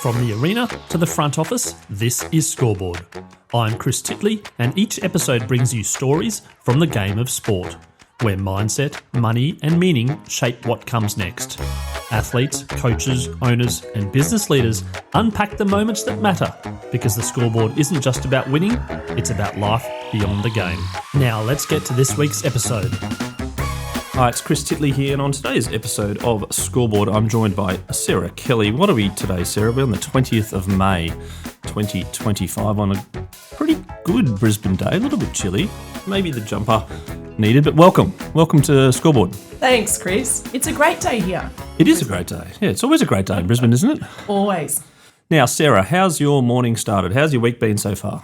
From the arena to the front office, this is Scoreboard. I'm Chris Titley, and each episode brings you stories from the game of sport, where mindset, money, and meaning shape what comes next. Athletes, coaches, owners, and business leaders unpack the moments that matter, because the Scoreboard isn't just about winning, it's about life beyond the game. Now let's get to this week's episode. Hi, it's Chris Titley here, and on today's episode of Scoreboard, I'm joined by Sarah Kelly. What are we today, Sarah? We're on the 20th of May, 2025, on a pretty good Brisbane day, a little bit chilly, maybe the jumper needed, but welcome to Scoreboard. Thanks, Chris. It's a great day here. It is a great day. Yeah, it's always a great day in Brisbane, isn't it? Always. Now, Sarah, how's your morning started? How's your week been so far?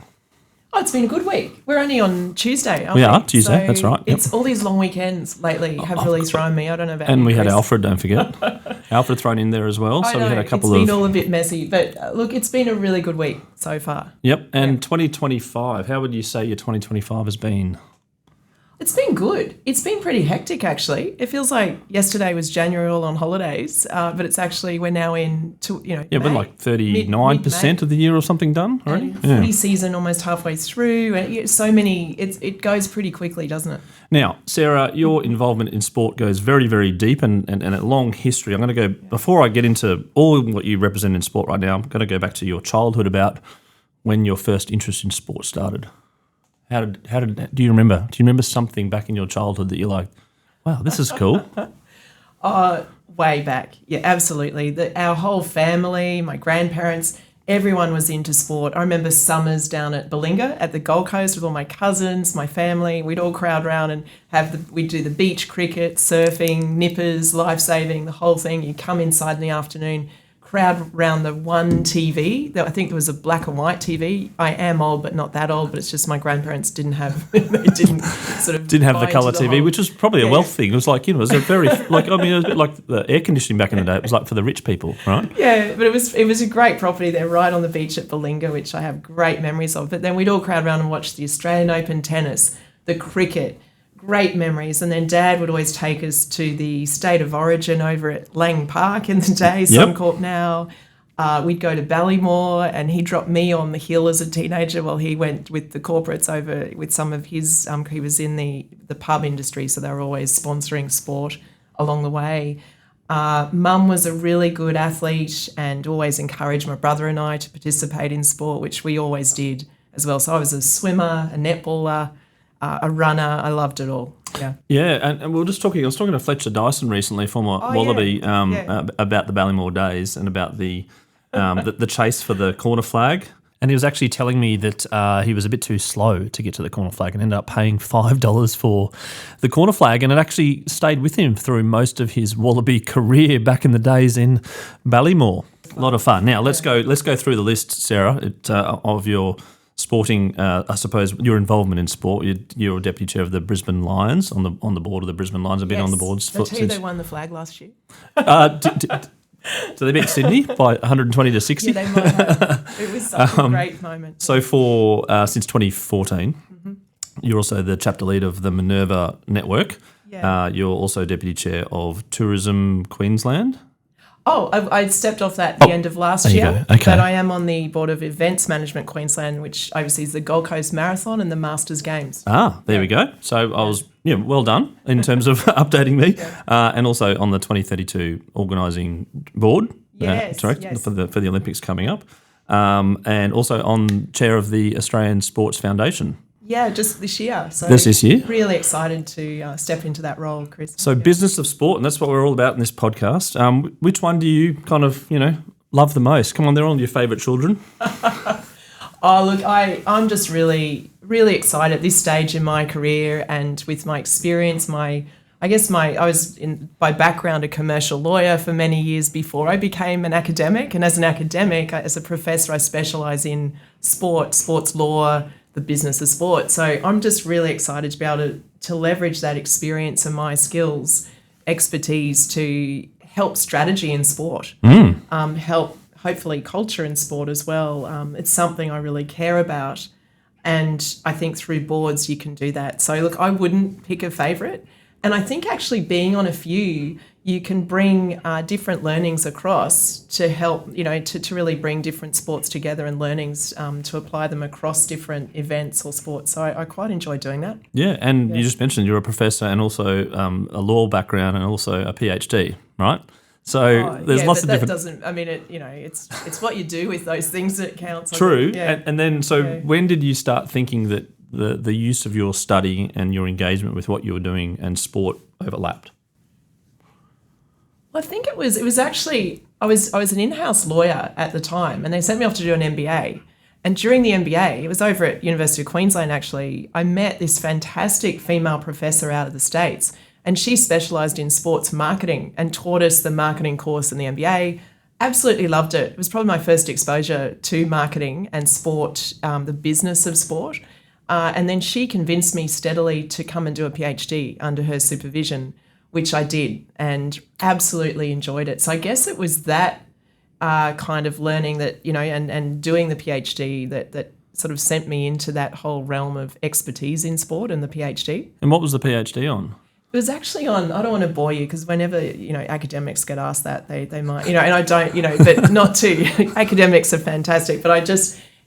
Oh, it's been a good week. We're only on Tuesday, aren't we? We are, Tuesday, so that's right. Yep. It's all these long weekends lately have really thrown me. I don't know about And you, we had Chris. Alfred, don't forget. Alfred thrown in there as well. I So know, we had a couple it's been all a bit messy. But look, it's been a really good week so far. Yep, and 2025, how would you say your 2025 has been? It's been good. It's been pretty hectic, actually. It feels like yesterday was January all on holidays, but it's actually, we're now into, Yeah, May. we're like 39% of the year or something done already. And footy season almost halfway through. And so many, it goes pretty quickly, doesn't it? Now, Sarah, your involvement in sport goes very, very deep and a long history. I'm going to go, before I get into all what you represent in sport right now, I'm going to go back to your childhood about when your first interest in sport started. How did do you remember? Do you remember something back in your childhood that you're like, wow, this is cool? Way back. Yeah, absolutely. Our whole family, my grandparents, everyone was into sport. I remember summers down at Bilinga at the Gold Coast with all my cousins, my family. We'd all crowd round and we'd do the beach cricket, surfing, nippers, life-saving, the whole thing. You come inside in the afternoon, crowd round the one TV. I think there was a black and white TV. I am old, but not that old. But it's just my grandparents didn't have. They didn't have the colour TV, which was probably a wealth thing. It was like, it was a very it was a bit like the air conditioning back in the day. It was like for the rich people, right? Yeah, but it was a great property there, right on the beach at Bilinga, which I have great memories of. But then we'd all crowd around and watch the Australian Open tennis, the cricket. Great memories. And then Dad would always take us to the State of Origin over at Lang Park in the day, Suncorp now. We'd go to Ballymore and he dropped me on the hill as a teenager while he went with the corporates over with some of his, he was in the pub industry, so they were always sponsoring sport along the way. Mum was a really good athlete and always encouraged my brother and I to participate in sport, which we always did as well. So I was a swimmer, a netballer, a runner. I loved it all. Yeah. Yeah, and we were just talking. I was talking to Fletcher Dyson recently, former Wallaby, about the Ballymore days and about the chase for the corner flag. And he was actually telling me that he was a bit too slow to get to the corner flag and ended up paying $5 for the corner flag, and it actually stayed with him through most of his Wallaby career back in the days in Ballymore. A lot of fun. Now let's go through the list, Sarah, of your sporting, I suppose, your involvement in sport. You're a deputy chair of the Brisbane Lions, on the board of the Brisbane Lions. I've been on the boards for since they won the flag last year. So they beat Sydney by 120 to 60. Yeah, they might have. It was such a great moment. So for since 2014, you're also the chapter lead of the Minerva Network. Yeah. You're also deputy chair of Tourism Queensland. Oh, I stepped off that at the end of last year. Okay. But I am on the board of Events Management Queensland, which oversees the Gold Coast Marathon and the Masters Games. There we go. So I was, well done in terms of updating me, and also on the 2032 organising board. Yes. For the Olympics coming up, and also on chair of the Australian Sports Foundation. Yeah, just this year. So this year. Really excited to step into that role, Chris. So business of sport, and that's what we're all about in this podcast. Which one do you kind of, love the most? Come on, they're all your favourite children. Oh, look, I'm just really, really excited at this stage in my career and with my experience, I was by background a commercial lawyer for many years before I became an academic. And as an academic, as a professor, I specialise in sports law, the business of sport. So I'm just really excited to be able to leverage that experience and my skills, expertise to help strategy in sport, help hopefully culture in sport as well. It's something I really care about. And I think through boards you can do that. So look, I wouldn't pick a favourite. And I think actually being on a few, you can bring different learnings across to help, to really bring different sports together and learnings to apply them across different events or sports. So I quite enjoy doing that. Yeah, and you just mentioned you're a professor and also a law background and also a PhD, right? So there's lots of different. Doesn't. I mean, it's what you do with those things that counts. True, and then when did you start thinking that the use of your study and your engagement with what you were doing and sport overlapped? Well, I think it was actually I was an in-house lawyer at the time, and they sent me off to do an MBA. And during the MBA, it was over at University of Queensland actually, I met this fantastic female professor out of the States, and she specialised in sports marketing and taught us the marketing course in the MBA. Absolutely loved it. It was probably my first exposure to marketing and sport, the business of sport. And then she convinced me steadily to come and do a PhD under her supervision, which I did and absolutely enjoyed it. So I guess it was that kind of learning that, and doing the PhD that sort of sent me into that whole realm of expertise in sport and the PhD. And what was the PhD on? It was actually on, I don't want to bore you because whenever, academics get asked that, they might, and I don't, but not to. Academics are fantastic, but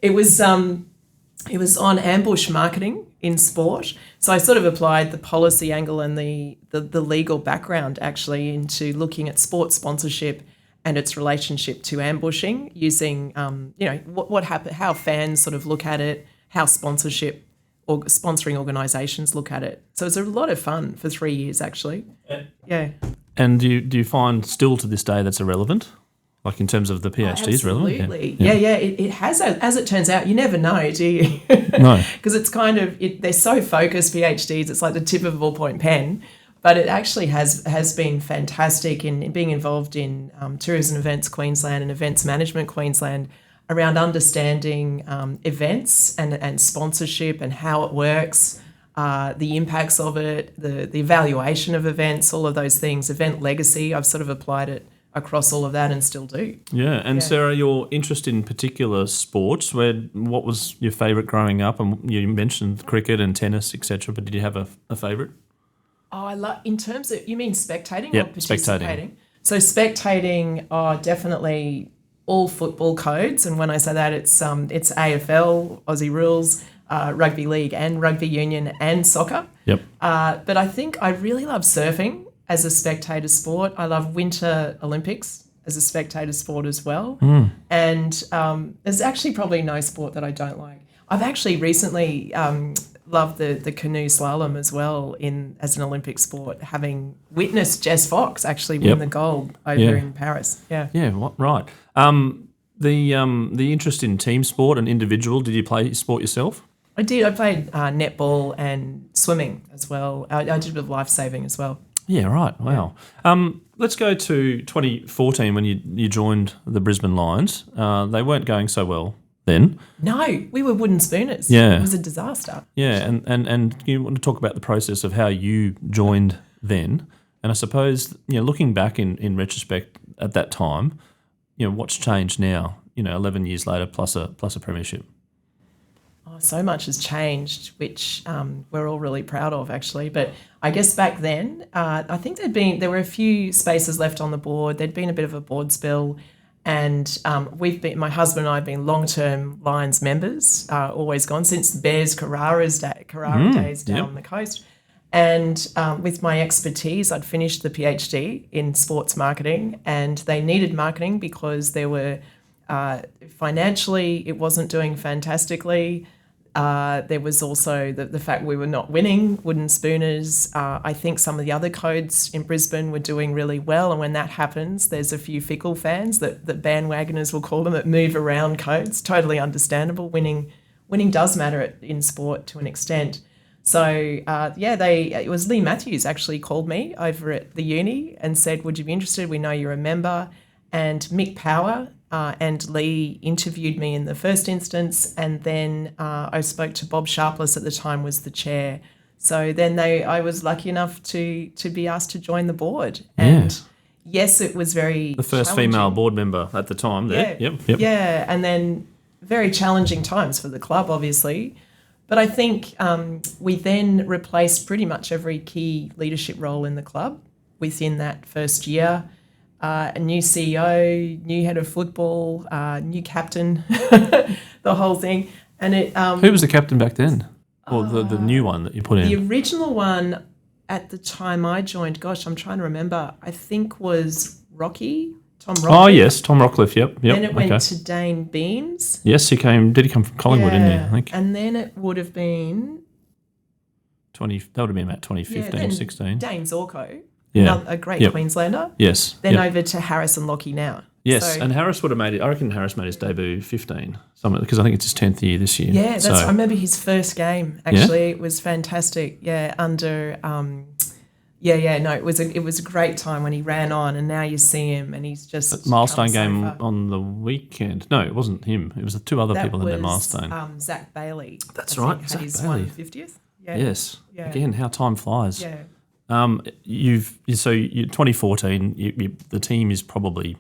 it was on ambush marketing in sport. So I sort of applied the policy angle and the legal background actually into looking at sports sponsorship and its relationship to ambushing using, what happened, how fans sort of look at it, how sponsorship or sponsoring organisations look at it. So it's a lot of fun for 3 years actually. Yeah. And do you find still to this day that's irrelevant? Like in terms of the PhD is relevant? Absolutely. Yeah. It has, as it turns out, you never know, do you? No. Because it's kind of, they're so focused, PhDs, it's like the tip of a ballpoint pen. But it actually has been fantastic in being involved in Tourism Events Queensland and Events Management Queensland around understanding events and sponsorship and how it works, the impacts of it, the evaluation of events, all of those things, event legacy. I've sort of applied it across all of that and still do. Yeah, and Sarah, your interest in particular sports, what was your favourite growing up? And you mentioned cricket and tennis, etc., but did you have a favourite? Oh, I love, in terms of, you mean spectating or participating? Spectating. So spectating are definitely all football codes, and when I say that, it's AFL, Aussie rules, rugby league and rugby union and soccer. Yep. But I think I really love surfing as a spectator sport. I love Winter Olympics as a spectator sport as well. And there's actually probably no sport that I don't like. I've actually recently loved the canoe slalom as well as an Olympic sport, having witnessed Jess Fox actually win the gold over in Paris. Yeah. Yeah, right. The interest in team sport and individual, did you play sport yourself? I did. I played netball and swimming as well. I did a bit of life saving as well. Yeah, right. Wow. Let's go to 2014 when you joined the Brisbane Lions. They weren't going so well then. No, we were wooden spooners. Yeah. It was a disaster. Yeah, and you want to talk about the process of how you joined then. And I suppose, looking back in retrospect at that time, what's changed now, 11 years later plus a premiership? Oh, so much has changed, which we're all really proud of, actually. But I guess back then, I think there were a few spaces left on the board. There'd been a bit of a board spill, and my husband and I have been long-term Lions members, always gone since Bears Carrara days down the coast. And with my expertise, I'd finished the PhD in sports marketing, and they needed marketing because there were financially, it wasn't doing fantastically. There was also the fact we were not winning, wooden spooners. I think some of the other codes in Brisbane were doing really well, and when that happens, there's a few fickle fans that bandwagoners will call them that move around codes. Totally understandable. Winning does matter in sport to an extent. So it was Lee Matthews actually called me over at the uni and said, "Would you be interested? We know you're a member." And Mick Power and Lee interviewed me in the first instance, and then I spoke to Bob Sharpless, at the time was the chair. So then I was lucky enough to be asked to join the board. And yes, it was very the first female board member at the time there. Yeah. Yep. Yeah, and then very challenging times for the club, obviously. But I think we then replaced pretty much every key leadership role in the club. within that first year. A new CEO, new head of football, new captain, the whole thing. And it. Who was the captain back then? Or the new one that you put in? The original one at the time I joined, gosh, I'm trying to remember, I think was Tom Rockcliffe. Oh, yes, Tom Rockcliffe, yep. Then it went to Dane Beams. Yes, he come from Collingwood, didn't he, I think? And then it would have been... that would have been about 2015, 16. Dane Zorko, a great Yep. Queenslander. Yes. Then over to Harris and Lockie now. Yes, So- and Harris would have made it. I reckon Harris made his debut 15, because I think it's his 10th year this year. Yeah, So- I remember his first game, actually. It was fantastic. Yeah, under... it was a great time when he ran on, and now you see him and he's just... milestone come so game far. on the weekend. No, it wasn't him. It was the two other people in their milestone. Zach Bailey. That's I right, think, Zach had his Bailey. 150th. Yeah. Yes. Yeah. Again, how time flies. Yeah. 2014. The team is probably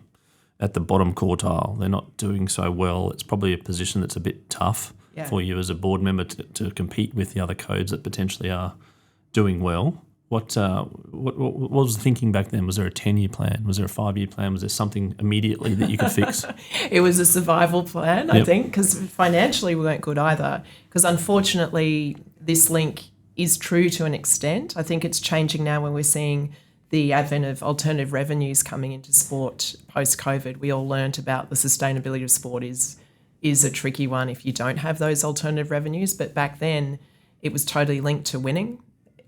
at the bottom quartile. They're not doing so well. It's probably a position that's a bit tough for you as a board member to compete with the other codes that potentially are doing well. What was the thinking back then? Was there a 10-year plan? Was there a 5-year plan? Was there something immediately that you could fix? It was a survival plan, I think, because financially we weren't good either. Because unfortunately, this link is true to an extent. I think it's changing now when we're seeing the advent of alternative revenues coming into sport post-COVID. We all learnt about the sustainability of sport is a tricky one if you don't have those alternative revenues. But back then, it was totally linked to winning,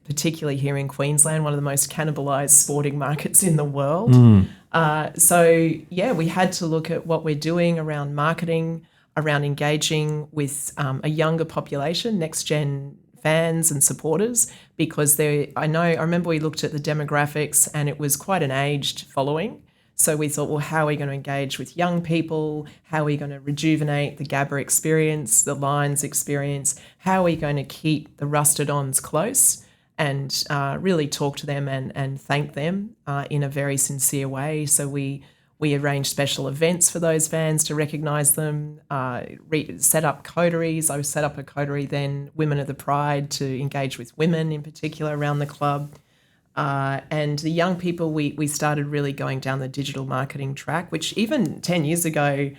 particularly here in Queensland, one of the most cannibalised sporting markets in the world. We had to look at what we're doing around marketing, around engaging with a younger population, next-gen fans and supporters, because I remember we looked at the demographics and it was quite an aged following. So we thought, well, how are we going to engage with young people? How are we going to rejuvenate the Gabba experience, the Lions experience? How are we going to keep the rusted-ons close and really talk to them and thank them in a very sincere way? So we arranged special events for those fans to recognise them, set up coteries. I set up a coterie then, Women of the Pride, to engage with women in particular around the club. And the young people, we started really going down the digital marketing track, which even 10 years ago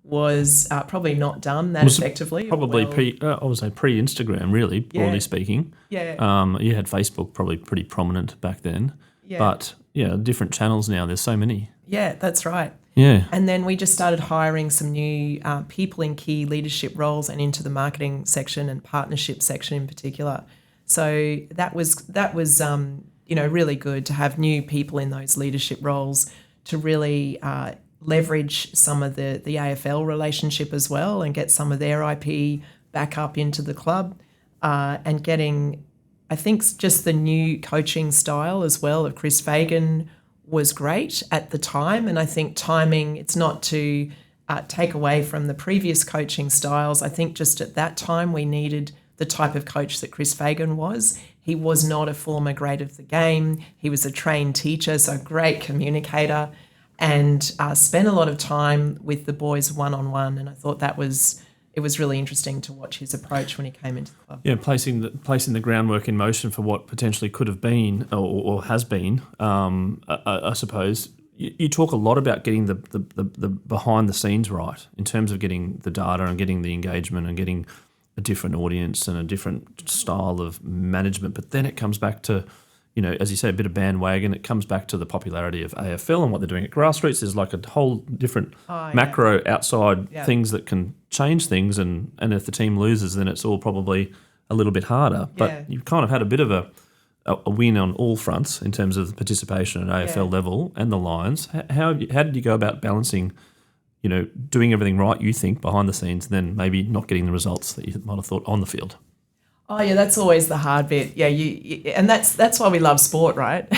was probably not done that effectively. Probably pre-Instagram, really, broadly speaking. Yeah. You had Facebook probably pretty prominent back then. Yeah. But, different channels now. There's so many. Yeah, that's right. Yeah. And then we just started hiring some new people in key leadership roles and into the marketing section and partnership section in particular. So that was really good to have new people in those leadership roles to really leverage some of the AFL relationship as well and get some of their IP back up into the club and getting, I think, just the new coaching style as well of Chris Fagan was great at the time. And I think timing, it's not to take away from the previous coaching styles. I think just at that time we needed the type of coach that Chris Fagan was. He was not a former grade of the game. He was a trained teacher, so great communicator, and spent a lot of time with the boys one-on-one. And I thought it was really interesting to watch his approach when he came into the club. Yeah, placing the groundwork in motion for what potentially could have been or has been. I suppose you talk a lot about getting the behind the scenes right in terms of getting the data and getting the engagement and getting a different audience and a different style of management. But then it comes back to, as you say, a bit of bandwagon. It comes back to the popularity of AFL and what they're doing at grassroots. There's like a whole different macro outside things that can change things. And if the team loses, then it's all probably a little bit harder. But you've kind of had a bit of a win on all fronts in terms of participation at AFL level and the Lions. How did you go about balancing, doing everything right, you think, behind the scenes, and then maybe not getting the results that you might have thought on the field? Oh yeah, that's always the hard bit. Yeah, and that's why we love sport, right?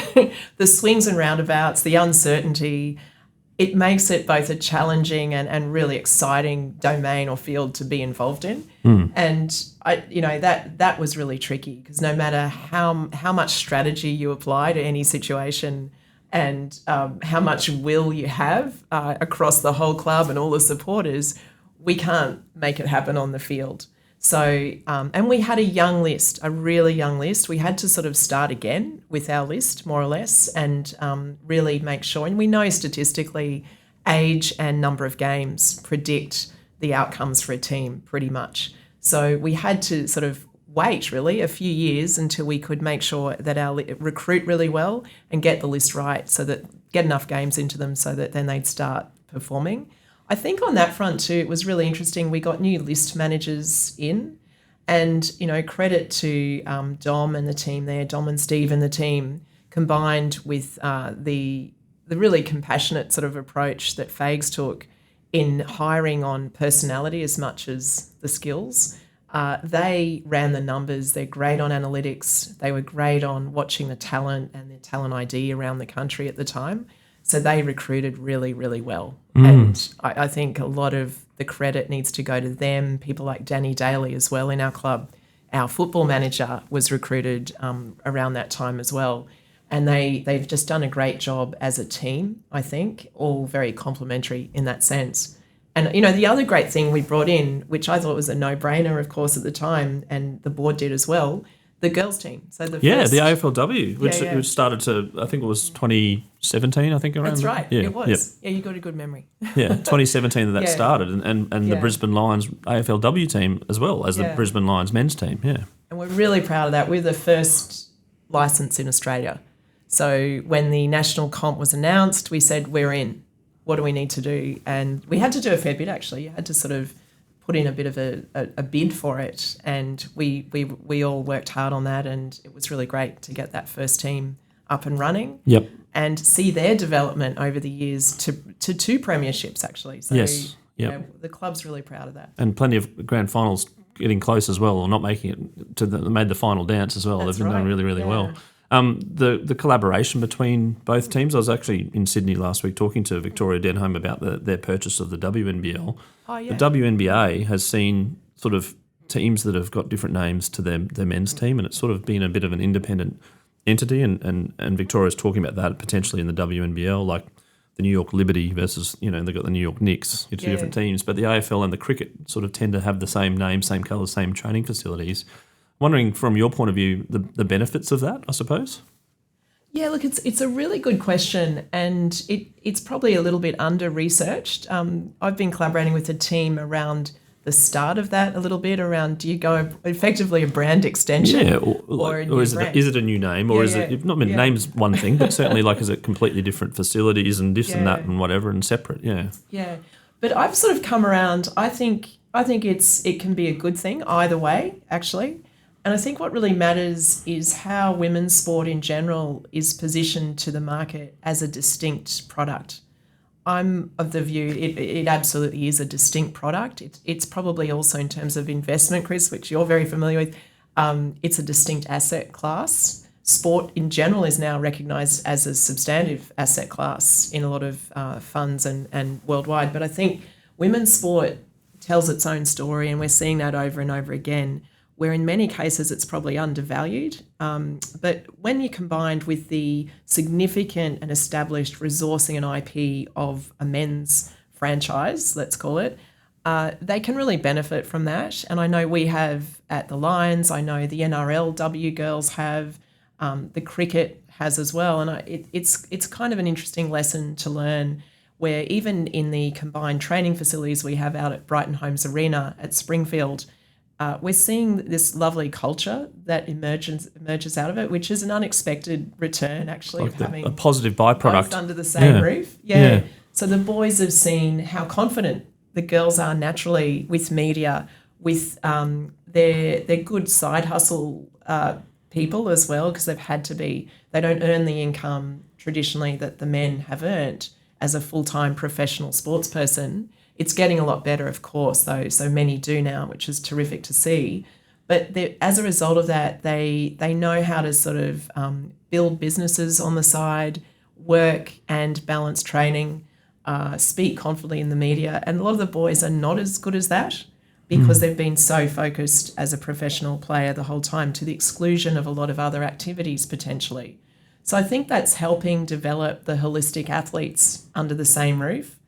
The swings and roundabouts, the uncertainty, it makes it both a challenging and really exciting domain or field to be involved in. And that was really tricky because no matter how much strategy you apply to any situation and how much will you have across the whole club and all the supporters, we can't make it happen on the field. So, and we had a young list, a really young list. We had to sort of start again with our list, more or less, and really make sure. And we know statistically age and number of games predict the outcomes for a team pretty much. So we had to sort of wait really a few years until we could make sure that our recruit really well and get the list right, so that get enough games into them so that then they'd start performing. I think on that front too, it was really interesting. We got new list managers in, and credit to Dom and the team there, Dom and Steve and the team, combined with the really compassionate sort of approach that Fags took in hiring on personality as much as the skills. They ran the numbers. They're great on analytics. They were great on watching the talent and the talent ID around the country at the time. So they recruited really, really well. And I think a lot of the credit needs to go to them, people like Danny Daly as well in our club. Our football manager was recruited around that time as well. And they've just done a great job as a team, I think, all very complementary in that sense. And, the other great thing we brought in, which I thought was a no-brainer, of course, at the time, and the board did as well, the girls team. So the AFLW, which started to, I think it was 2017, I think around. That's right, it was. Yep. Yeah, you got a good memory. 2017 that started, and the Brisbane Lions AFLW team as well as the Brisbane Lions men's team, And we're really proud of that. We're the first licence in Australia. So when the national comp was announced, we said, we're in. What do we need to do? And we had to do a fair bit, actually. You had to sort of put in a bit of a bid for it. And we all worked hard on that, and it was really great to get that first team up and running. Yep. And see their development over the years to two premierships, actually. So, yes. Yep. The club's really proud of that. And plenty of grand finals getting close as well, or not making it made the final dance as well. That's They've been doing really, really well. The collaboration between both teams, I was actually in Sydney last week talking to Victoria Denholm about their purchase of the WNBL. Oh, yeah. The WNBA has seen sort of teams that have got different names to their men's team, and it's sort of been a bit of an independent entity, and Victoria's talking about that potentially in the WNBL, like the New York Liberty versus, they've got the New York Knicks, two different teams, but the AFL and the cricket sort of tend to have the same name, same colours, same training facilities. Wondering from your point of view, the benefits of that, I suppose? Yeah, look, it's a really good question, and it's probably a little bit under-researched. I've been collaborating with a team around the start of that a little bit, around do you go effectively a brand extension or is it a new name, or is it, not name's one thing, but certainly like is it completely different facilities and this and that and whatever and separate, Yeah, but I've sort of come around. I think it can be a good thing either way, actually. And I think what really matters is how women's sport in general is positioned to the market as a distinct product. I'm of the view it absolutely is a distinct product. It's probably also in terms of investment, Chris, which you're very familiar with, it's a distinct asset class. Sport in general is now recognised as a substantive asset class in a lot of funds and worldwide. But I think women's sport tells its own story, and we're seeing that over and over again, where in many cases it's probably undervalued. But when you're combined with the significant and established resourcing and IP of a men's franchise, let's call it, they can really benefit from that. And I know we have at the Lions, I know the NRLW girls have, the cricket has as well. And it's kind of an interesting lesson to learn, where even in the combined training facilities we have out at Brighton Homes Arena at Springfield, we're seeing this lovely culture that emerges out of it, which is an unexpected return, actually, like of having a positive byproduct both under the same roof. Yeah. So the boys have seen how confident the girls are naturally with media, with their good side hustle people as well, because they've had to be. They don't earn the income traditionally that the men have earned as a full-time professional sports person. It's getting a lot better, of course, though, so many do now, which is terrific to see. But as a result of that, they know how to sort of build businesses on the side, work and balance training, speak confidently in the media. And a lot of the boys are not as good as that because they've been so focused as a professional player the whole time, to the exclusion of a lot of other activities potentially. So I think that's helping develop the holistic athletes under the same roof.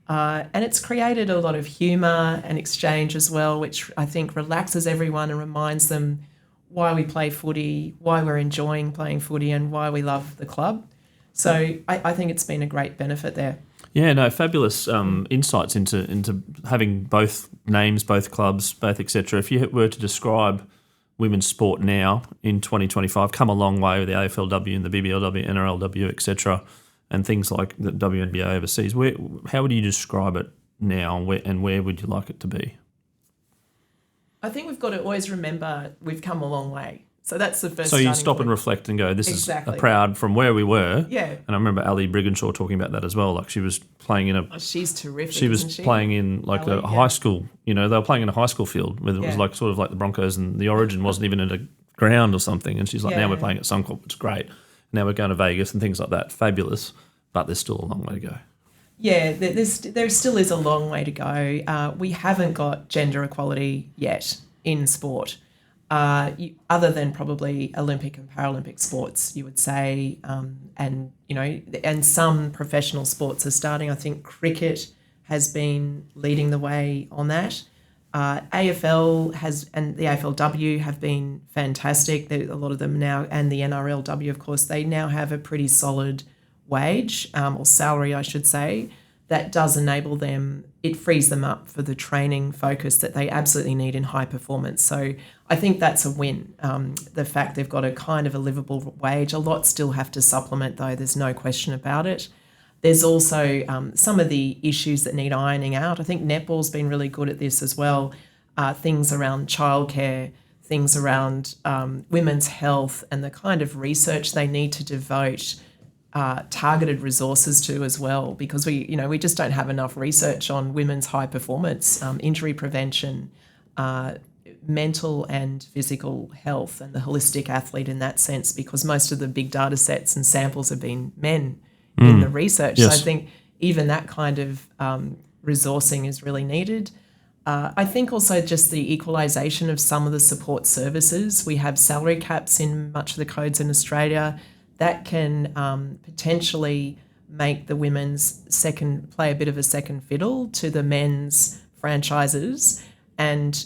And it's created a lot of humour and exchange as well, which I think relaxes everyone and reminds them why we play footy, why we're enjoying playing footy, and why we love the club. So I think it's been a great benefit there. Yeah, no, fabulous insights into having both names, both clubs, both etc. If you were to describe women's sport now in 2025, come a long way with the AFLW and the BBLW, NRLW, etc., and things like the WNBA overseas. How would you describe it now, and where would you like it to be? I think we've got to always remember we've come a long way. So that's the first. So you stop point. and reflect and go, this Exactly. is a proud from where we were. Yeah. And I remember Ali Brigginshaw talking about that as well. Like she was playing in a... she's terrific, She was isn't she? playing in like Ali, a high school, they were playing in a high school field where it was Yeah. like sort of like the Broncos, and the Origin wasn't even at a ground or something. And she's like, now we're playing at Suncorp, it's great. Now we're going to Vegas and things like that. Fabulous. But there's still a long way to go. Yeah, there still is a long way to go. We haven't got gender equality yet in sport, other than probably Olympic and Paralympic sports, you would say, and some professional sports are starting. I think cricket has been leading the way on that. AFL and the AFLW have been fantastic. A lot of them now, and the NRLW, of course, they now have a pretty solid wage, or salary, I should say, that does enable them, it frees them up for the training focus that they absolutely need in high performance. So I think that's a win. The fact they've got a kind of a livable wage. A lot still have to supplement, though, there's no question about it. There's also some of the issues that need ironing out. I think netball's been really good at this as well. Things around childcare, things around women's health, and the kind of research they need to devote targeted resources to as well, because we just don't have enough research on women's high performance, injury prevention, mental and physical health, and the holistic athlete in that sense, because most of the big data sets and samples have been men in the research. Yes. So I think even that kind of resourcing is really needed. I think also just the equalisation of some of the support services. We have salary caps in much of the codes in Australia. That can potentially make the women's play a bit of a second fiddle to the men's franchises. And,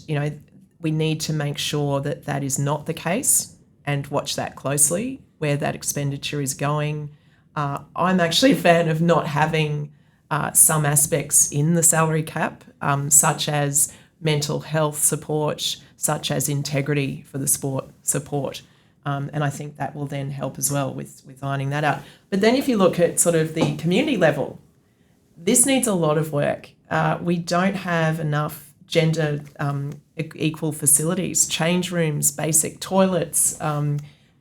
we need to make sure that that is not the case and watch that closely, where that expenditure is going. I'm actually a fan of not having some aspects in the salary cap, such as mental health support, such as integrity for the sport support. And I think that will then help as well with ironing that out. But then if you look at sort of the community level, this needs a lot of work. We don't have enough gender equal facilities, change rooms, basic toilets,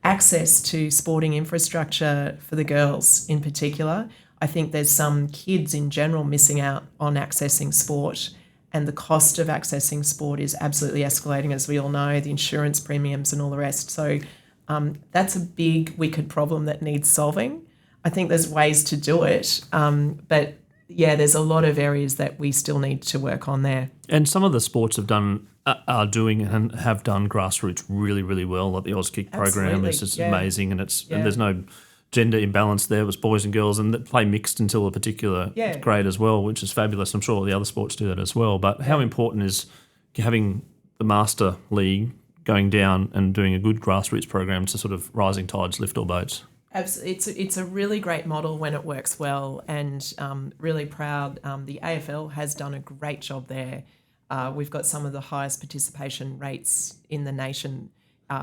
access to sporting infrastructure for the girls in particular. I think there's some kids in general missing out on accessing sport, and the cost of accessing sport is absolutely escalating, as we all know, the insurance premiums and all the rest. So that's a big, wicked problem that needs solving. I think there's ways to do it, but yeah, there's a lot of areas that we still need to work on there. And some of the sports are doing and have done grassroots really, really well. Like the Auskick program is just amazing, and and there's no gender imbalance there. It was boys and girls, and they play mixed until a particular grade as well, which is fabulous. I'm sure all the other sports do that as well. But how important is having the Master League going down and doing a good grassroots program to sort of rising tides lift all boats? Absolutely. It's a really great model when it works well, and really proud. The AFL has done a great job there. We've got some of the highest participation rates in the nation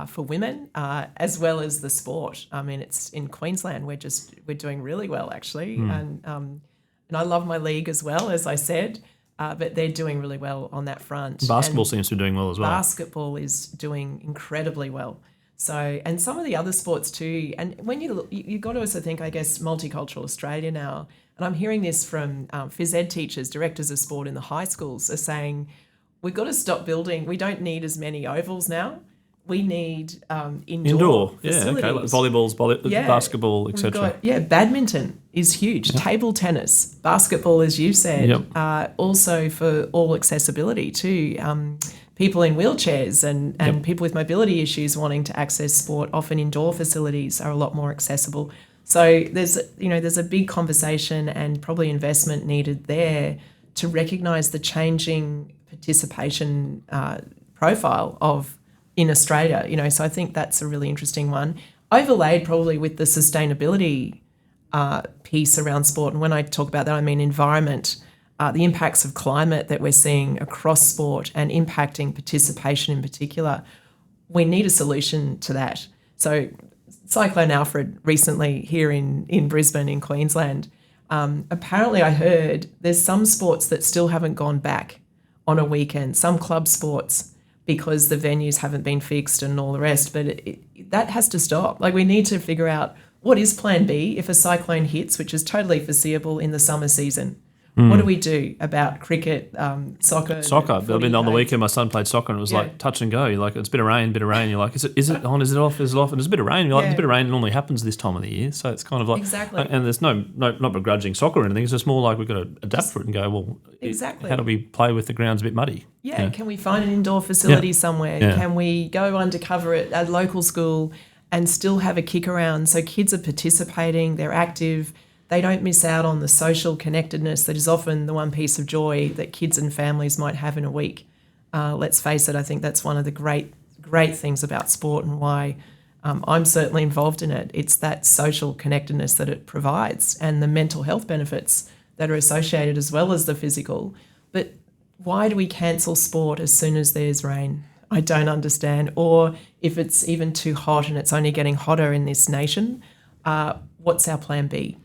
for women, as well as the sport. I mean, it's in Queensland. We're doing really well actually, and I love my league as well, as I said. But they're doing really well on that front. Basketball seems to be doing well as well. Basketball is doing incredibly well. So, and some of the other sports too. And when you look, you got to also think, I guess, multicultural Australia now. And I'm hearing this from phys ed teachers, directors of sport in the high schools are saying, we've got to stop building. We don't need as many ovals now. We need indoor facilities. Like volleyballs, basketball, etc. Badminton is huge. Yep. Table tennis, basketball, as you said, also for all accessibility too. People in wheelchairs and people with mobility issues wanting to access sport, often indoor facilities are a lot more accessible. So there's a big conversation and probably investment needed there to recognise the changing participation profile in Australia. So I think that's a really interesting one. Overlaid probably with the sustainability piece around sport. And when I talk about that, I mean environment, the impacts of climate that we're seeing across sport and impacting participation in particular. We need a solution to that. So Cyclone Alfred recently here in Brisbane in Queensland, apparently I heard there's some sports that still haven't gone back on a weekend, some club sports, because the venues haven't been fixed and all the rest. But that has to stop. Like, we need to figure out what is plan B if a cyclone hits, which is totally foreseeable in the summer season. What do we do about cricket, soccer? I've been on the weekend. My son played soccer and it was like touch and go. You're like, it's a bit of rain. You're like, is it on? Is it off? Is it off? And there's a bit of rain. You're like, there's a bit of rain. It normally happens this time of the year. So it's kind of like exactly. And there's not begrudging soccer or anything. It's just more like we've got to adapt for it and go, well, exactly. How do we play with the ground's a bit muddy? Yeah. Can we find an indoor facility somewhere? Yeah. Can we go undercover at a local school and still have a kick around so kids are participating, they're active, they don't miss out on the social connectedness that is often the one piece of joy that kids and families might have in a week. Let's face it, I think that's one of the great things about sport and why I'm certainly involved in it. It's that social connectedness that it provides and the mental health benefits that are associated as well as the physical. But why do we cancel sport as soon as there's rain? I don't understand. Or if it's even too hot and it's only getting hotter in this nation, what's our plan B?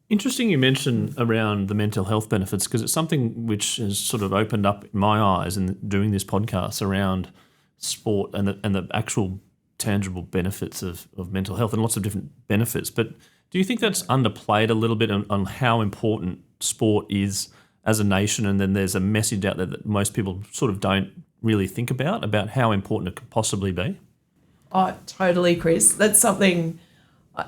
Interesting you mention around the mental health benefits, because it's something which has sort of opened up my eyes in doing this podcast around sport and the actual tangible benefits of mental health and lots of different benefits. But do you think that's underplayed a little bit on how important sport is as a nation, and then there's a message out there that most people sort of don't really think about how important it could possibly be? Oh, totally, Chris. That's something...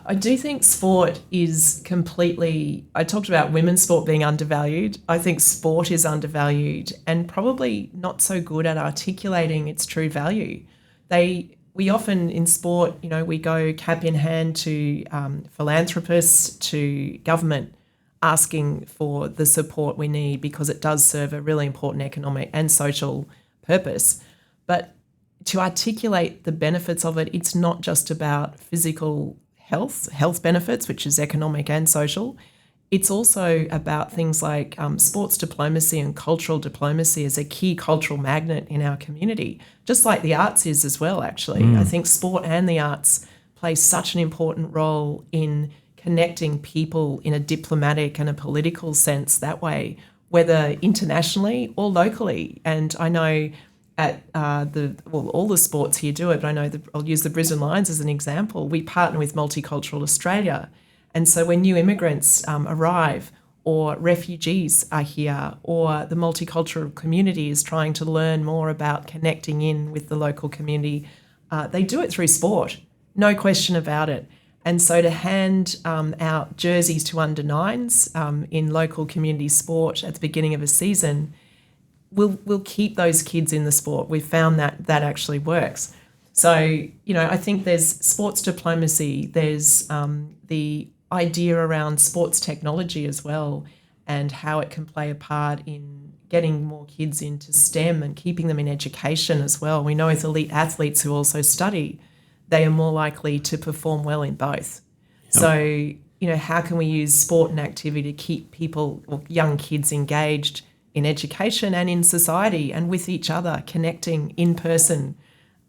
I do think sport is completely... I talked about women's sport being undervalued. I think sport is undervalued and probably not so good at articulating its true value. We often in sport, we go cap in hand to philanthropists, to government, asking for the support we need because it does serve a really important economic and social purpose. But to articulate the benefits of it, it's not just about physical health benefits, which is economic and social. It's also about things like sports diplomacy and cultural diplomacy as a key cultural magnet in our community, just like the arts is as well, actually. I think sport and the arts play such an important role in connecting people in a diplomatic and a political sense that way, whether internationally or locally. And I know at all the sports here do it, but I know I'll use the Brisbane Lions as an example. We partner with Multicultural Australia. And so when new immigrants arrive or refugees are here or the multicultural community is trying to learn more about connecting in with the local community, they do it through sport, no question about it. And so to hand out jerseys to under-9s in local community sport at the beginning of a season, we'll keep those kids in the sport. We've found that actually works. So, I think there's sports diplomacy, there's the idea around sports technology as well and how it can play a part in getting more kids into STEM and keeping them in education as well. We know with elite athletes who also study, they are more likely to perform well in both. Yep. So, how can we use sport and activity to keep people or young kids engaged in education and in society and with each other, connecting in person?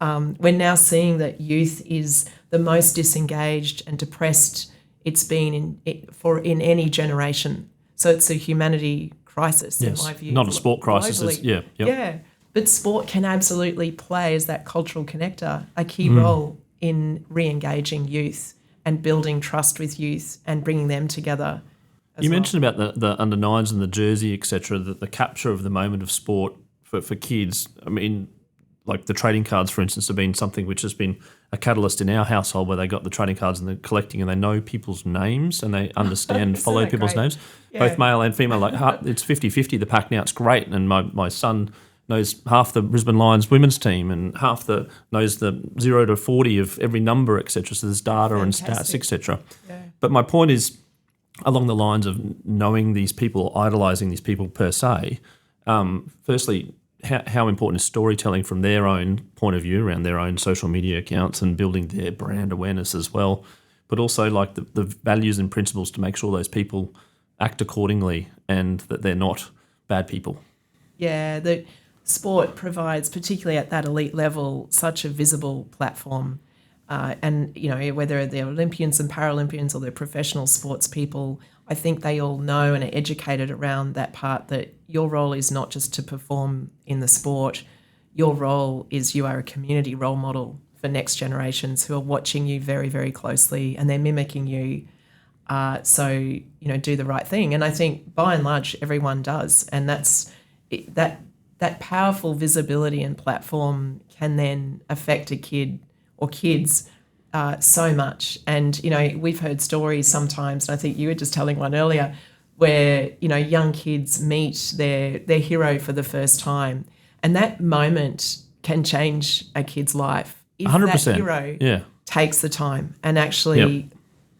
We're now seeing that youth is the most disengaged and depressed it's been in any generation. So it's a humanity crisis, in my view. Not a sport crisis. Yeah, but sport can absolutely play as that cultural connector, a key role in re-engaging youth and building trust with youth and bringing them together. You mentioned about the under-9s and the jersey, etc., the capture of the moment of sport for kids. I mean, like the trading cards, for instance, have been something which has been a catalyst in our household where they got the trading cards and they're collecting and they know people's names and they understand, follow people's names, both male and female. Like it's 50-50, the pack now, it's great. And my son knows half the Brisbane Lions women's team and knows the 0 to 40 of every number, etc. So there's data and stats, etc. Yeah. But my point is, along the lines of knowing these people, idolising these people per se, firstly, how important is storytelling from their own point of view around their own social media accounts and building their brand awareness as well, but also like the values and principles to make sure those people act accordingly and that they're not bad people. Yeah, the sport provides, particularly at that elite level, such a visible platform. And, whether they're Olympians and Paralympians or they're professional sports people, I think they all know and are educated around that part that your role is not just to perform in the sport. Your role is you are a community role model for next generations who are watching you very, very closely and they're mimicking you. So, do the right thing. And I think by and large, everyone does. And that powerful visibility and platform can then affect a kid or kids so much. And, we've heard stories sometimes, and I think you were just telling one earlier, where, young kids meet their hero for the first time. And that moment can change a kid's life. If 100%. That hero takes the time and actually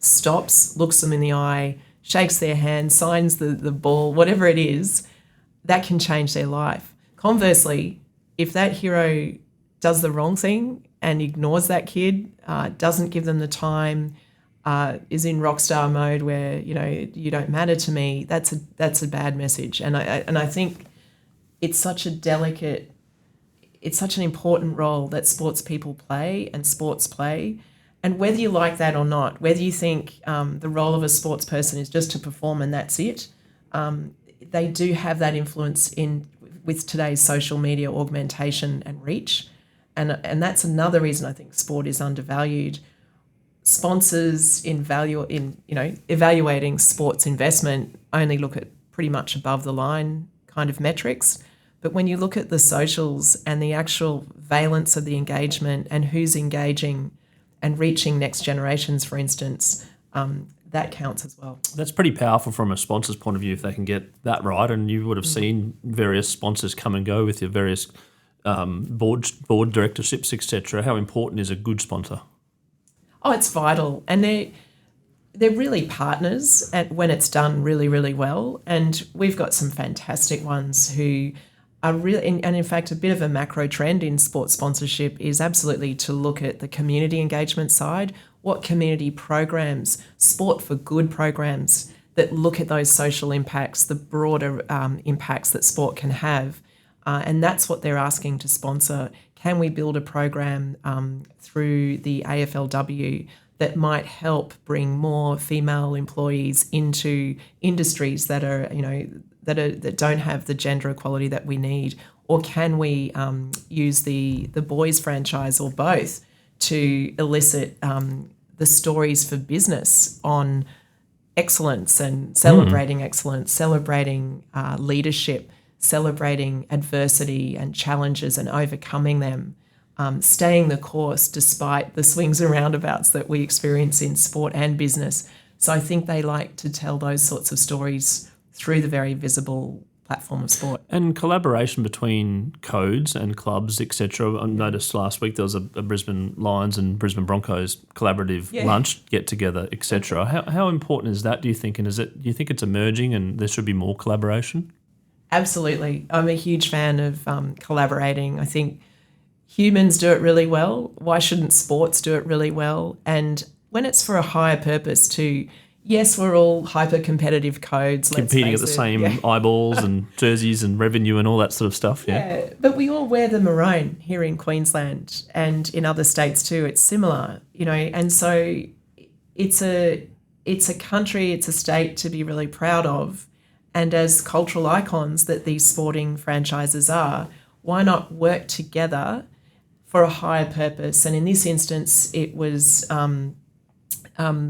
stops, looks them in the eye, shakes their hand, signs the ball, whatever it is, that can change their life. Conversely, if that hero does the wrong thing and ignores that kid, doesn't give them the time, is in rock star mode where, you don't matter to me, that's a bad message. And I think it's such an important role that sports people play and sports play. And whether you like that or not, whether you think the role of a sports person is just to perform and that's it, they do have that influence with today's social media augmentation and reach. And that's another reason I think sport is undervalued. Sponsors evaluating sports investment only look at pretty much above the line kind of metrics. But when you look at the socials and the actual valence of the engagement and who's engaging and reaching next generations, for instance, that counts as well. That's pretty powerful from a sponsor's point of view if they can get that right. And you would have seen various sponsors come and go with your various board directorships, etc. How important is a good sponsor? Oh, it's vital. And they're really partners when it's done really, really well. And we've got some fantastic ones who are really, and in fact, a bit of a macro trend in sports sponsorship is absolutely to look at the community engagement side. What community programs, sport for good programs that look at those social impacts, the broader impacts that sport can have. And that's what they're asking to sponsor. Can we build a program through the AFLW that might help bring more female employees into industries that are, that don't have the gender equality that we need? Or can we use the boys franchise or both to elicit the stories for business on excellence and celebrating excellence, celebrating leadership, celebrating adversity and challenges and overcoming them, staying the course despite the swings and roundabouts that we experience in sport and business. So I think they like to tell those sorts of stories through the very visible platform of sport. And collaboration between codes and clubs, etc. I noticed last week there was a Brisbane Lions and Brisbane Broncos collaborative lunch get-together, etc. How important is that, do you think? And do you think it's emerging and there should be more collaboration? Absolutely. I'm a huge fan of collaborating. I think humans do it really well. Why shouldn't sports do it really well? And when it's for a higher purpose too, yes, we're all hyper-competitive codes. Competing at the same eyeballs and jerseys and revenue and all that sort of stuff, Yeah, but we all wear the maroon here in Queensland and in other states too. It's similar, and so it's a country, it's a state to be really proud of. And as cultural icons that these sporting franchises are, why not work together for a higher purpose? And in this instance, it was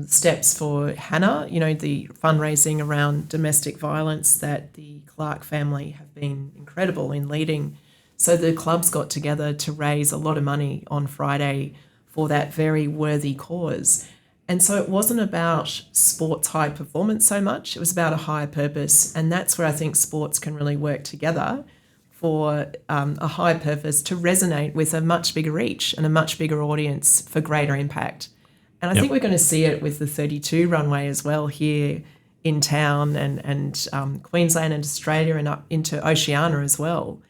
steps for Hannah, the fundraising around domestic violence that the Clark family have been incredible in leading. So the clubs got together to raise a lot of money on Friday for that very worthy cause. And so it wasn't about sports high performance so much, it was about a higher purpose. And that's where I think sports can really work together for a high purpose to resonate with a much bigger reach and a much bigger audience for greater impact. And I think we're going to see it with the 32 runway as well here in town and Queensland and Australia and up into Oceania as well,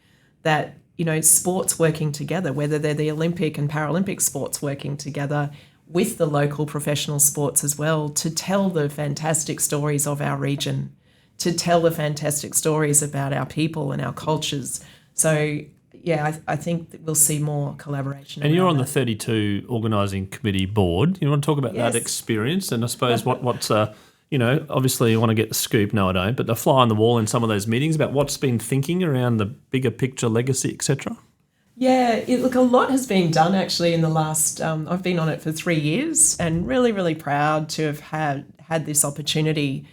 that, you know, sports working together, whether they're the Olympic and Paralympic sports working together with the local professional sports as well, to tell the fantastic stories of our region, to tell the fantastic stories about our people and our cultures. So, yeah, I think that we'll see more collaboration. And you're on the 32 organising committee board. You want to talk about that experience? And I suppose what's you know, obviously you want to get the scoop. No, I don't. But the fly on the wall in some of those meetings about what's been thinking around the bigger picture, legacy, etc. Yeah, look, a lot has been done actually in the last, I've been on it for 3 years and really, really proud to have had this opportunity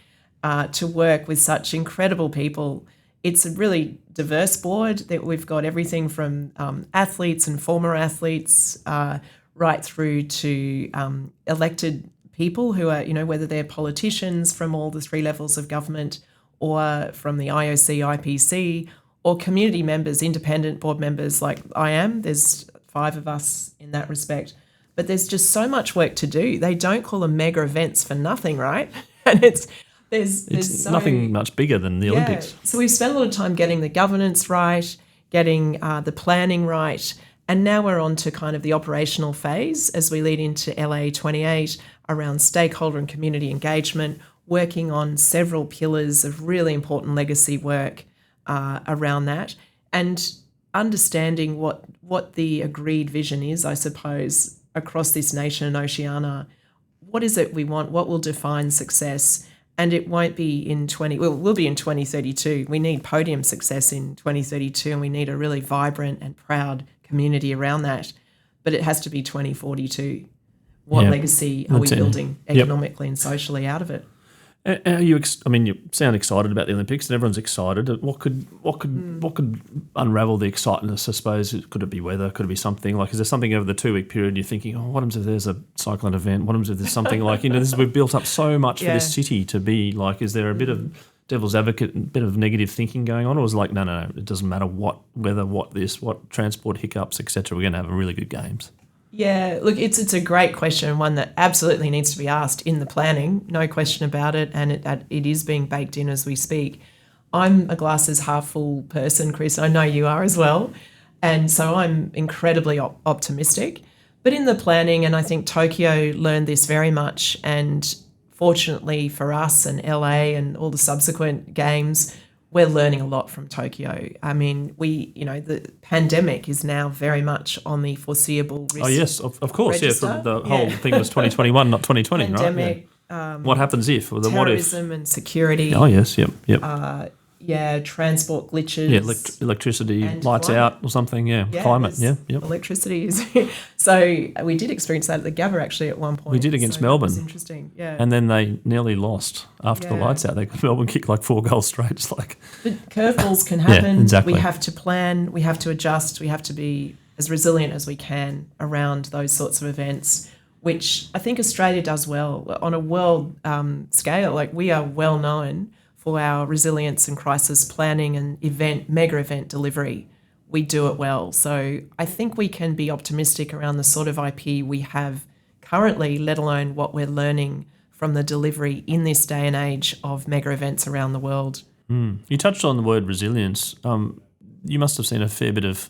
to work with such incredible people. It's a really diverse board that we've got everything from athletes and former athletes right through to elected people who are, you know, whether they're politicians from all the 3 levels of government or from the IOC, IPC, or community members, independent board members like I am. There's 5 of us in that respect. But there's just so much work to do. They don't call them mega events for nothing, right? And there's nothing much bigger than the Olympics. So we've spent a lot of time getting the governance right, getting the planning right, and now we're on to kind of the operational phase as we lead into LA 28 around stakeholder and community engagement, working on several pillars of really important legacy work around that, and understanding what the agreed vision is, I suppose, across this nation and Oceania. What is it we want? What will define success? And it won't be we'll be in 2032. We need podium success in 2032, and we need a really vibrant and proud community around that. But it has to be 2042. What legacy are we building economically and socially out of it? Are you sound excited about the Olympics, and everyone's excited. What could unravel the excitement? I suppose, could it be weather? Could it be something like? Is there something over the 2-week period you're thinking, oh, what happens if there's a cyclone event? What happens if there's something like, you know, we've built up so much for this city to be like? Is there a bit of devil's advocate, a bit of negative thinking going on, or is it like, no, it doesn't matter what weather, what transport hiccups, etc. We're going to have really good games. Yeah, look, it's a great question, one that absolutely needs to be asked in the planning, no question about it, and it is being baked in as we speak. I'm a glasses half full person, Chris. I know you are as well, and so I'm incredibly optimistic. But in the planning, and I think Tokyo learned this very much, and fortunately for us and LA and all the subsequent games, we're learning a lot from Tokyo. I mean, the pandemic is now very much on the foreseeable risk. Oh, yes, of course, register. Yeah. The whole thing was 2021, not 2020, pandemic, right? What happens if? Or the terrorism what if? And security. Oh, yes, yep. Transport glitches. Yeah, electricity, lights out or something, climate, yep. Electricity is... So we did experience that at the Gabba actually at one point. We did against Melbourne. It was interesting, yeah. And then they nearly lost after the lights out. Melbourne kicked like 4 goals straight. It's like... But curveballs can happen. Yeah, exactly. We have to plan, we have to adjust, we have to be as resilient as we can around those sorts of events, which I think Australia does well. On a world scale, like we are well known for our resilience and crisis planning and mega event delivery. We do it well. So I think we can be optimistic around the sort of IP we have currently, let alone what we're learning from the delivery in this day and age of mega events around the world. You touched on the word resilience. You must have seen a fair bit of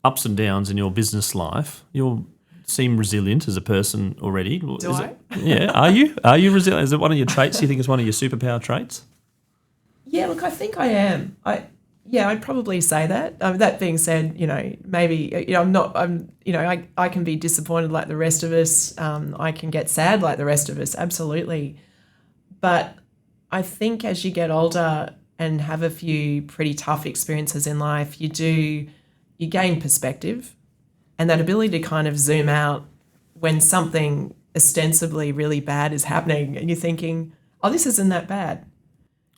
ups and downs in your business life. You seem resilient as a person already. Do I? Yeah. Are you? Are you resilient? Is it one of your traits? Do you think it's one of your superpower traits? Yeah, look, I think I am. I'd probably say that. That being said, maybe, I can be disappointed like the rest of us. I can get sad like the rest of us, absolutely. But I think as you get older and have a few pretty tough experiences in life, you gain perspective and that ability to kind of zoom out when something ostensibly really bad is happening and you're thinking, oh, this isn't that bad.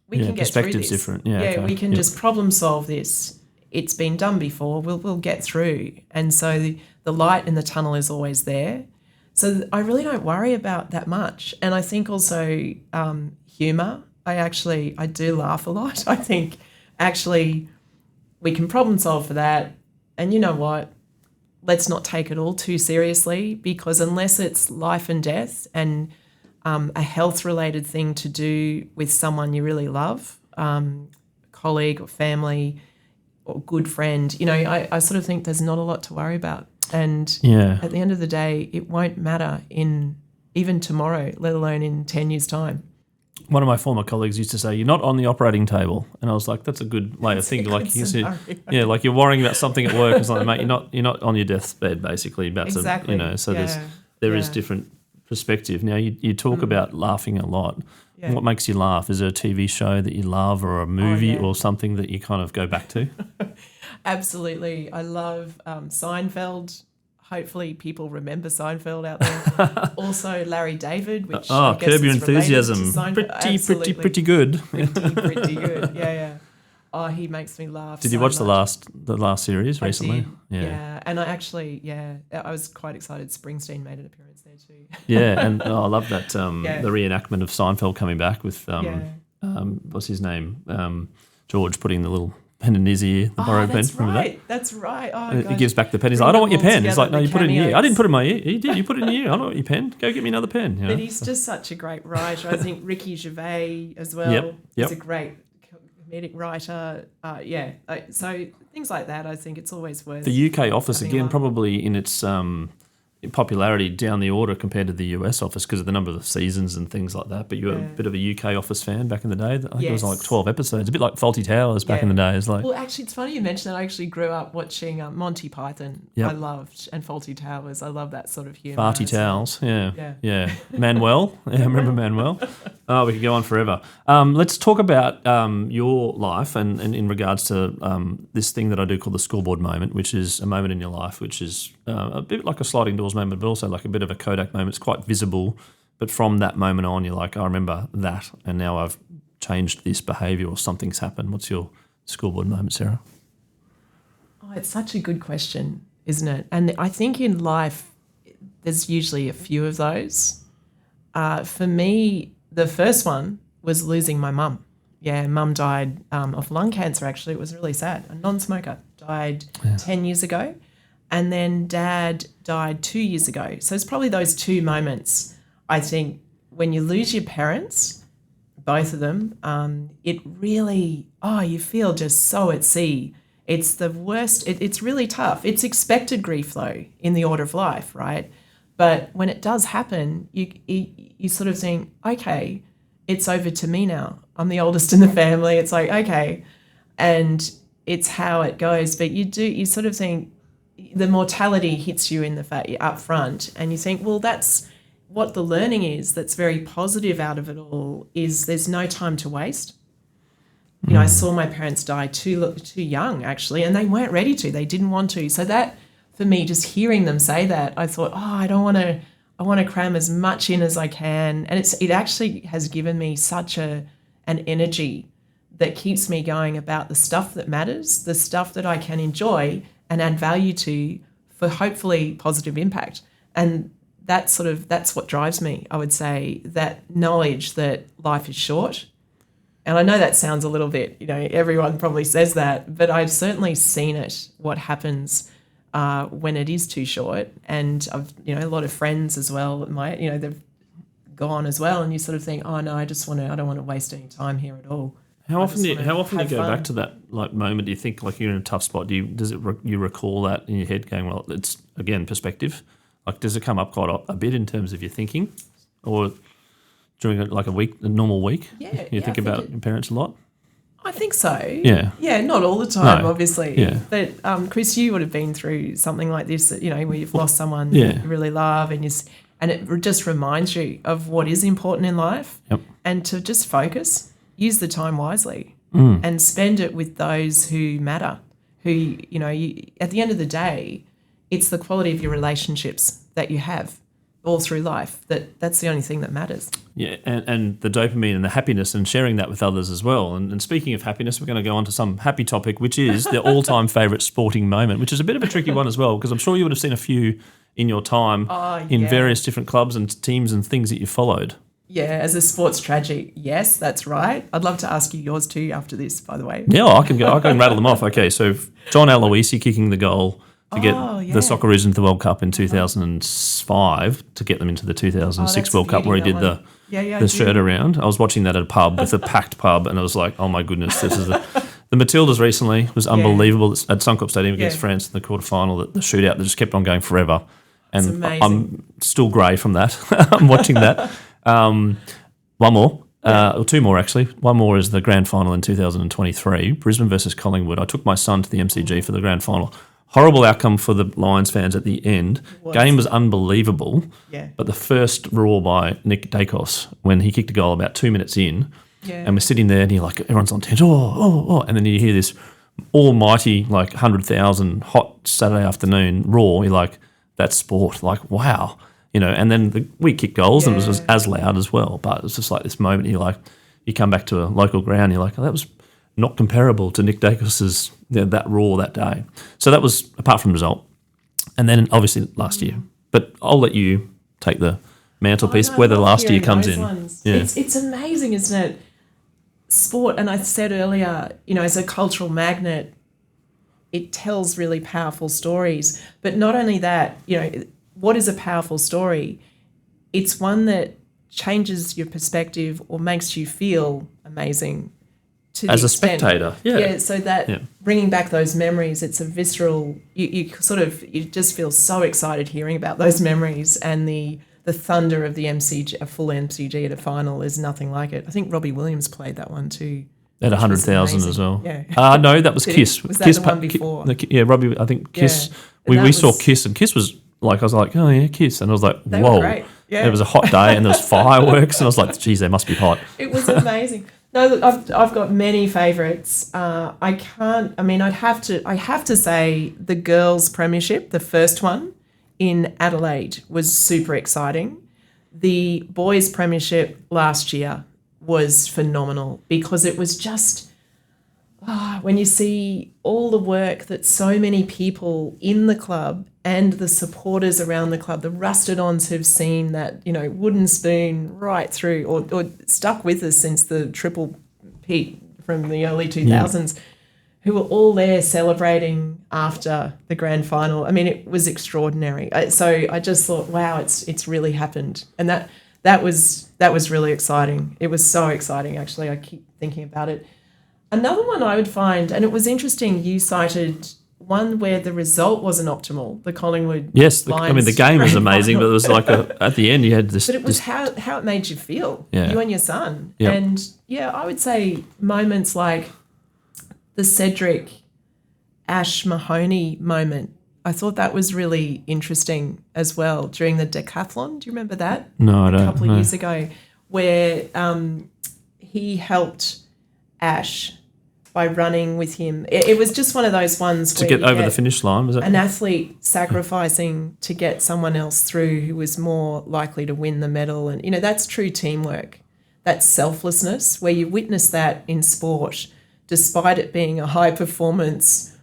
We can get through this. Perspective's different. Yeah, okay. We can just problem solve this. It's been done before. We'll get through. And so the light in the tunnel is always there. So I really don't worry about that much. And I think also humour. I do laugh a lot. I think actually we can problem solve for that. And you know what? Let's not take it all too seriously, because unless it's life and death and a health-related thing to do with someone you really love, colleague or family or good friend, I sort of think there's not a lot to worry about. And at the end of the day, it won't matter even tomorrow, let alone in 10 years' time. One of my former colleagues used to say, "You're not on the operating table," and I was like, "That's a good way of thinking." Like you said, like you're worrying about something at work. It's like, mate, you're not on your deathbed, basically. About exactly. So there is different perspective. Now you talk about laughing a lot. Yeah. What makes you laugh? Is there a TV show that you love, or a movie, or something that you kind of go back to? Absolutely, I love Seinfeld. Hopefully people remember Seinfeld out there. Also Larry David, which I guess Curb Your is Enthusiasm. Pretty good. Pretty good. Yeah. Oh, he makes me laugh. Did you watch the last series recently? I did. Yeah. And I was quite excited Springsteen made an appearance there too. Yeah, and I love that the reenactment of Seinfeld coming back with what's his name? George putting the little pen in his ear, the borrowed pen. Remember that? That's right. Oh, he gives back the pen. He's like, "I don't want your pen." He's like, "No, you put it in your ear." I didn't put it in my ear. He did. You put it in your ear. I don't want your pen. Go get me another pen. But he's just such a great writer. I think Ricky Gervais as well. Yep. He's a great comedic writer. So things like that, I think it's always worth. The UK office, again, probably in its popularity down the order compared to the US office because of the number of seasons and things like that. But you were a bit of a UK office fan back in the day. I think it was like 12 episodes, a bit like Fawlty Towers back in the day. It's like, well, actually, it's funny you mentioned that. I actually grew up watching Monty Python. I loved, and Fawlty Towers. I love that sort of humour. Farty Towels, yeah. Manuel, I remember Manuel. Oh, we could go on forever. Let's talk about your life and in regards to this thing that I do call the scoreboard moment, which is a moment in your life which is a bit like a sliding doors moment, but also like a bit of a Kodak moment. It's quite visible, but from that moment on, you're like, I remember that, and now I've changed this behaviour or something's happened. What's your scoreboard moment, Sarah? Oh, it's such a good question, isn't it? And I think in life, there's usually a few of those. For me, the first one was losing my mum. Yeah, mum died of lung cancer, actually. It was really sad. A non-smoker, died 10 years ago. And then Dad died 2 years ago. So it's probably those two moments, I think, when you lose your parents, both of them, it really, you feel just so at sea. It's the worst. It's really tough. It's expected grief, though, in the order of life, right? But when it does happen, you sort of think, okay, it's over to me now. I'm the oldest in the family. It's like, okay. And it's how it goes. But you sort of think, the mortality hits you in the fact you're up front, and you think, well, that's what the learning is that's very positive out of it all, is there's no time to waste. You know, I saw my parents die too young, actually, and they weren't ready to. They didn't want to. So that, for me, just hearing them say that, I thought, I want to cram as much in as I can. And it actually has given me such an energy that keeps me going about the stuff that matters, the stuff that I can enjoy and add value to for hopefully positive impact. And that's what drives me, I would say, that knowledge that life is short. And I know that sounds a little bit, everyone probably says that, but I've certainly seen it, what happens when it is too short. And I've, a lot of friends as well, they've gone as well. And you sort of think, oh no, I don't want to waste any time here at all. How often do you go back to that moment? Do you think like you're in a tough spot? You recall that in your head, going, well, it's again perspective. Like, does it come up quite a bit in terms of your thinking, or during a normal week? Yeah, you think about your parents a lot. I think so. Yeah, not all the time, obviously. Yeah. But Chris, you would have been through something like this, where you've lost someone you really love, and it just reminds you of what is important in life, and to just focus. Use the time wisely and spend it with those who matter, who, at the end of the day, it's the quality of your relationships that you have all through life. That's the only thing that matters. Yeah, and the dopamine and the happiness and sharing that with others as well. And speaking of happiness, we're going to go on to some happy topic, which is the all-time favourite sporting moment, which is a bit of a tricky one as well, because I'm sure you would have seen a few in your time in various different clubs and teams and things that you followed. as a sports tragic, yes, that's right. I'd love to ask you yours too after this, by the way. Yeah, I can rattle them off. Okay, so John Aloisi kicking the goal to get the Socceroos into the World Cup in 2005 to get them into the 2006 World Cup where he did the shirt around. I was watching that at a pub. It's a packed pub, and I was like, oh my goodness, this is the Matildas recently was unbelievable at Suncorp Stadium against France in the quarterfinal. The shootout that just kept on going forever, and I'm still grey from that. I'm watching that. One more. Or two more, actually. One more is the grand final in 2023, Brisbane versus Collingwood. I took my son to the MCG for the grand final. Horrible outcome for the Lions fans at the end. Game was unbelievable. Yeah. But the first roar by Nick Dacos when he kicked a goal about 2 minutes in, and we're sitting there and you're like, everyone's on tension, and then you hear this almighty, like 100,000 hot Saturday afternoon roar. You're like, that's sport. Like, wow. And then we kicked goals and it was as loud as well. But it was just like this moment, you come back to a local ground, you're like, oh, that was not comparable to Nick Dacos's that roar that day. So that was apart from the result. And then obviously last year. But I'll let you take the mantelpiece where the last year comes in. Yeah. It's amazing, isn't it? Sport, and I said earlier, as a cultural magnet, it tells really powerful stories. But not only that, what is a powerful story? It's one that changes your perspective or makes you feel amazing. As a spectator, so that bringing back those memories, it's a visceral. You just feel so excited hearing about those memories, and the thunder of the MCG, a full MCG at a final, is nothing like it. I think Robbie Williams played that one too. At 100,000 as well. Yeah. No, that was Kiss. Was that the one before? Robbie. I think Kiss. Yeah. We saw Kiss, and Kiss was like, I was like, oh yeah, Kiss, and I was like, they whoa. Were great. Yeah. It was a hot day, and there was fireworks, and I was like, geez, they must be hot. It was amazing. No, look, I've got many favourites. I have to say the girls' premiership, the first one in Adelaide, was super exciting. The boys' premiership last year was phenomenal because it was just when you see all the work that so many people in the club and the supporters around the club, the rusted-ons who've seen that, wooden spoon right through or stuck with us since the Triple Pete from the early 2000s, who were all there celebrating after the grand final. I mean, it was extraordinary. So I just thought, wow, it's really happened. And that was really exciting. It was so exciting, actually. I keep thinking about it. Another one I would find, and it was interesting, you cited one where the result wasn't optimal, the Collingwood Lions. The game was amazing, but it was like at the end you had this... But it was how it made you feel, you and your son. Yep. And, I would say moments like the Cedric Ash Mahoney moment, I thought that was really interesting as well during the decathlon. Do you remember that? No, I don't. A couple of years ago, where he helped Ash by running with him. It was just one of those ones to get over the finish line, was it? An athlete sacrificing to get someone else through who was more likely to win the medal. And, that's true teamwork. That's selflessness, where you witness that in sport, despite it being a high performance,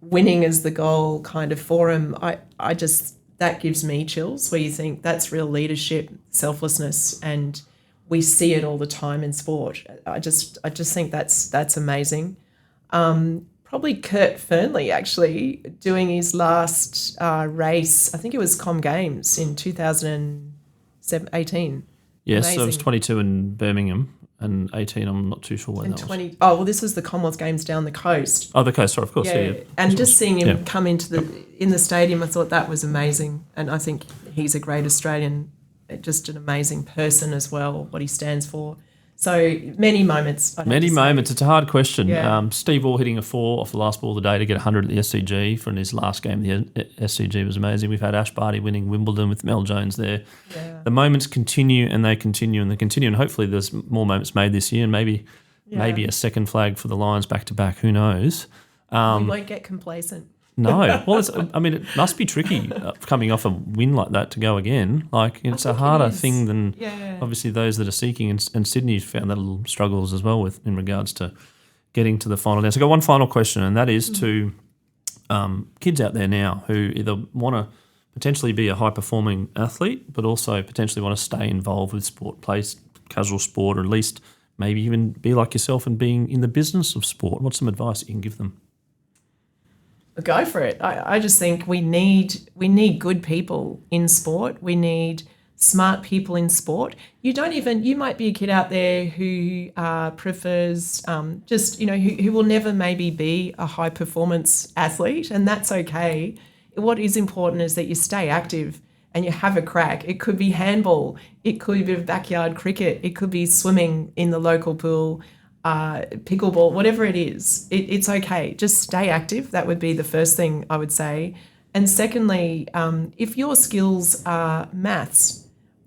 winning as the goal kind of forum. I just, that gives me chills, where you think that's real leadership, selflessness, and we see it all the time in sport. I just think that's amazing. Probably Kurt Fernley, actually, doing his last race, I think it was Com Games in 2018. Yes, so it was 22 in Birmingham and 18, I'm not too sure when that was. Oh, well, this was the Commonwealth Games down the coast. Oh, the coast, sorry, of course, yeah. And just seeing him come in the stadium, I thought that was amazing. And I think he's a great Australian, just an amazing person as well, what he stands for. So many moments. Many moments. It's a hard question. Yeah. Steve Orr hitting a 4 off the last ball of the day to get 100 at the SCG for his last game. The SCG was amazing. We've had Ash Barty winning Wimbledon with Mel Jones there. Yeah. The moments continue and they continue and they continue, and hopefully there's more moments made this year, and maybe a second flag for the Lions back to back. Who knows? We won't get complacent. No. Well, it must be tricky coming off a win like that to go again. Like, it's a harder thing than obviously those that are seeking, and Sydney found that little struggles as well with in regards to getting to the final dance. I've got one final question, and that is to kids out there now who either want to potentially be a high-performing athlete, but also potentially want to stay involved with sport, play casual sport, or at least maybe even be like yourself and being in the business of sport? What's some advice you can give them? Go for it. I just think we need good people in sport. We need smart people in sport. You might be a kid out there who prefers who will never maybe be a high performance athlete, and that's okay. What is important is that you stay active and you have a crack. It could be handball, it could be backyard cricket, it could be swimming in the local pool, pickleball, whatever it is. It's okay. Just stay active. That would be the first thing I would say. And secondly, if your skills are maths,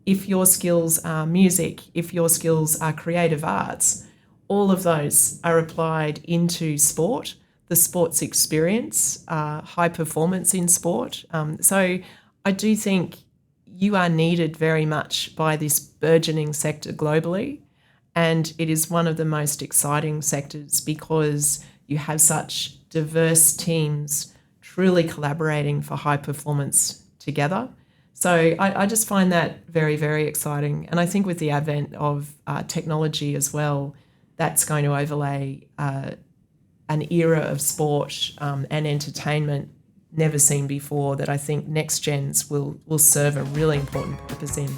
if your skills are music, if your skills are creative arts, all of those are applied into sport, the sports experience, high performance in sport. So I do think you are needed very much by this burgeoning sector globally, and it is one of the most exciting sectors because you have such diverse teams truly collaborating for high performance together. So I just find that very, very exciting. And I think with the advent of technology as well, that's going to overlay an era of sport and entertainment never seen before that I think next gens will serve a really important purpose in.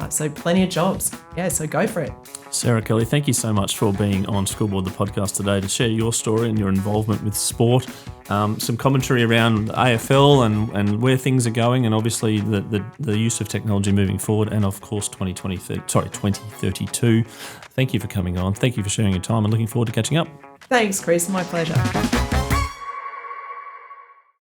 So plenty of jobs. Yeah, so go for it. Sarah Kelly, thank you so much for being on Scoreboard, the podcast today, to share your story and your involvement with sport, some commentary around AFL and where things are going, and obviously the use of technology moving forward, and of course 2032. Thank you for coming on. Thank you for sharing your time, and looking forward to catching up. Thanks, Chris. My pleasure.